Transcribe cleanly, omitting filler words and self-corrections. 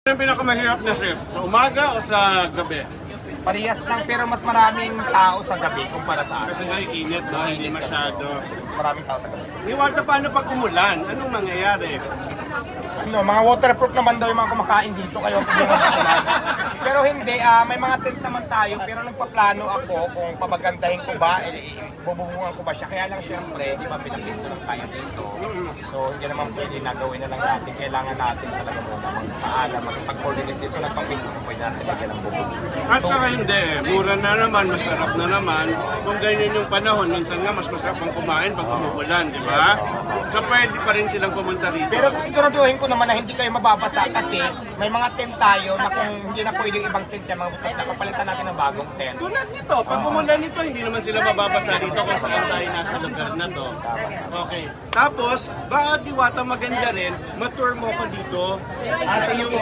Ano yung pinakamahirap na shift? Sa umaga o sa gabi? Parehas lang pero mas maraming tao sa gabi kumpara sa araw. Kasi nga init, no? Hindi masyado. Maraming tao sa gabi. Iwalta, paano pag umulan? Anong mangyayari? Ano, mga waterproof naman daw yung mga kumakain dito kayo. Pero hindi, may mga tent naman tayo pero nagpaplano ako kung papagandahin ko ba, bubungungan ko ba siya. Kaya lang syempre, di ba pinapisto lang tayo dito. So hindi naman pwede na gawin na lang natin. Kailangan natin talaga muna magpaalam, magpag-coordinate din. So nagpapisto ko pwede natin lagyan ng bubong. At saka hindi, mura na naman, masarap na naman. Kung ganyan yung panahon, minsan nga mas masarap ang kumain pag umuulan, di ba? So pwede pa rin silang pumunta rito. Pero siguraduhin ko naman na hindi kayo mababasa kasi may mga tent tayo na kung hindi na pwede yung ibang tent yan, mga butas na kapalitan natin ng bagong tent. Tulad nito, pag umulan nito, hindi naman sila mababasa dito kung saan tayo nasa lugar na to. Okay. Tapos, baka Diwata maganda rin, matour mo ko dito sa yung